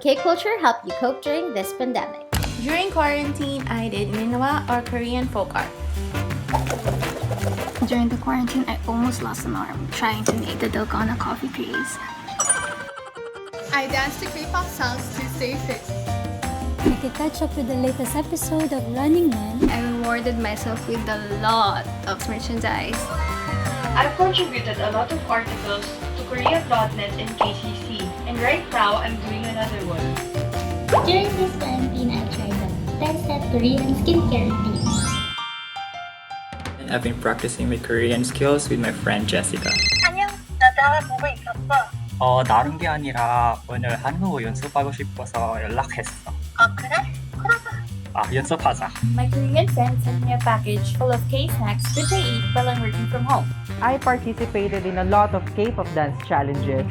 K-culture help you cope during this pandemic? During quarantine, I did Minwa or Korean folk art. During the quarantine, I almost lost an arm trying to make the Dalgona coffee craze. I danced to K-pop songs to stay fit. I could catch up with the latest episode of Running Man. I rewarded myself with a lot of merchandise. I've contributed a lot of articles to Korea.net and KCC, and right now I'm doing another one. During this quarantine, I tried the 10-step Korean skincare routine. And I've been practicing my Korean skills with my friend Jessica. 안녕, 나 다음에 보고 있었어. 다른 게 아니라 오늘 한국어 연습하고 싶어서 연락했어. 그래? 그러자. 연습하자. My Korean friend sent me a package full of K-snacks which I eat while I'm working from home. I participated in a lot of K-pop dance challenges.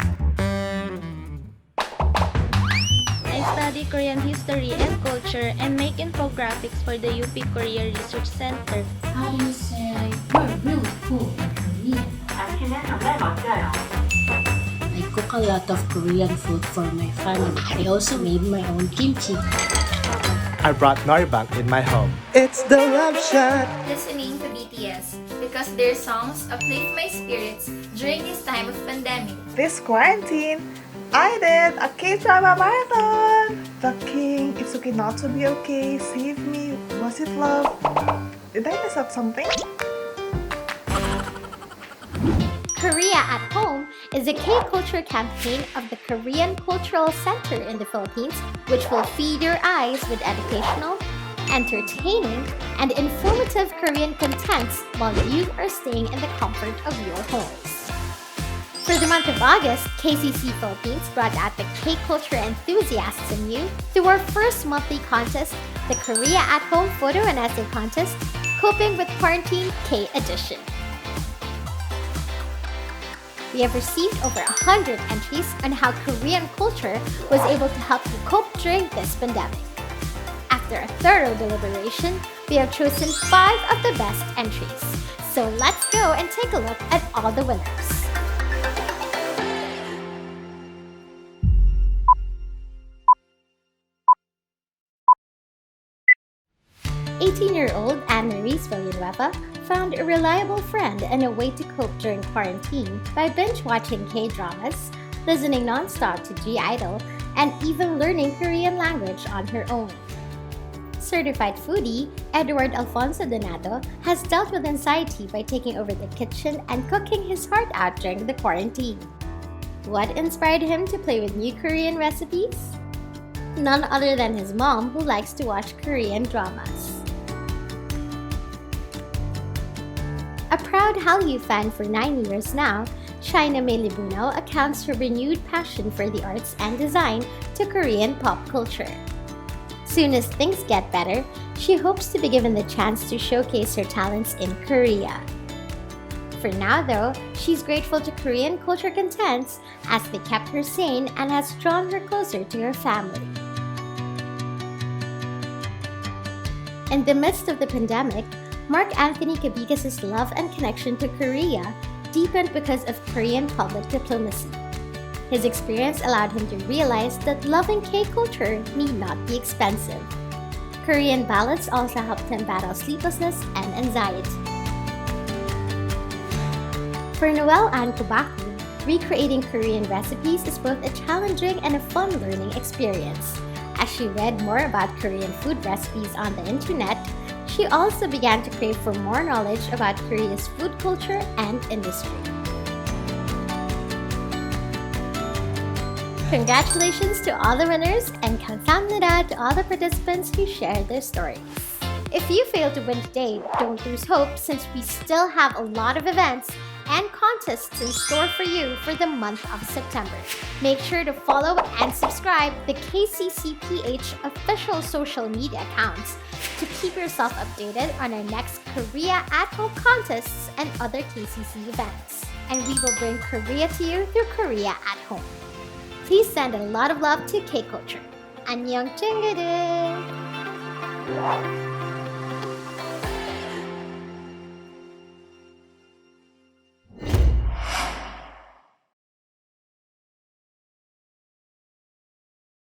I study Korean history and culture and make infographics for the UP Korea Research Center. How do you say you're really cool in Korean? I cook a lot of Korean food for my family. I also made my own kimchi. I brought Norbang in my home. It's the Love Shot! Listening to BTS because their songs uplift my spirits during this time of pandemic. This quarantine, I did a K-drama marathon. The King, It's Okay Not to Be Okay, Save Me, Was It Love? Did I miss out something? Korea at Home is a K-culture campaign of the Korean Cultural Center in the Philippines, which will feed your eyes with educational, entertaining, and informative Korean contents while you are staying in the comfort of your homes. For the month of August, KCC Philippines brought out the K-culture enthusiasts in you through our first monthly contest, the Korea at Home Photo and Essay Contest, Coping with Quarantine K Edition. We have received over 100 entries on how Korean culture was able to help you cope during this pandemic. After a thorough deliberation, we have chosen 5 of the best entries. So let's go and take a look at all the winners. "18-year-old Anne-Marie Villanueva found a reliable friend and a way to cope during quarantine by binge-watching K-dramas, listening non-stop to G-Idol, and even learning Korean language on her own." Certified foodie Edward Alfonso Donato has dealt with anxiety by taking over the kitchen and cooking his heart out during the quarantine. What inspired him to play with new Korean recipes? None other than his mom, who likes to watch Korean dramas. A proud Hallyu fan for 9 years now, China May Libuno accounts her renewed passion for the arts and design to Korean pop culture. Soon as things get better, she hopes to be given the chance to showcase her talents in Korea. For now though, she's grateful to Korean culture contents as they kept her sane and has drawn her closer to her family. In the midst of the pandemic, Mark Anthony Cabigas' love and connection to Korea deepened because of Korean public diplomacy. His experience allowed him to realize that loving K-culture need not be expensive. Korean ballads also helped him battle sleeplessness and anxiety. For Noelle Ann Kubaku, recreating Korean recipes is both a challenging and a fun learning experience. As she read more about Korean food recipes on the internet, she also began to crave for more knowledge about Korea's food culture and industry. Congratulations to all the winners and 감사합니다 to all the participants who shared their stories. If you fail to win today, don't lose hope since we still have a lot of events and contests in store for you for the month of September. Make sure to follow and subscribe the KCCPH official social media accounts to keep yourself updated on our next Korea at Home contests and other KCC events. And we will bring Korea to you through Korea at Home. Please send a lot of love to K-Culture. 안녕 친구들!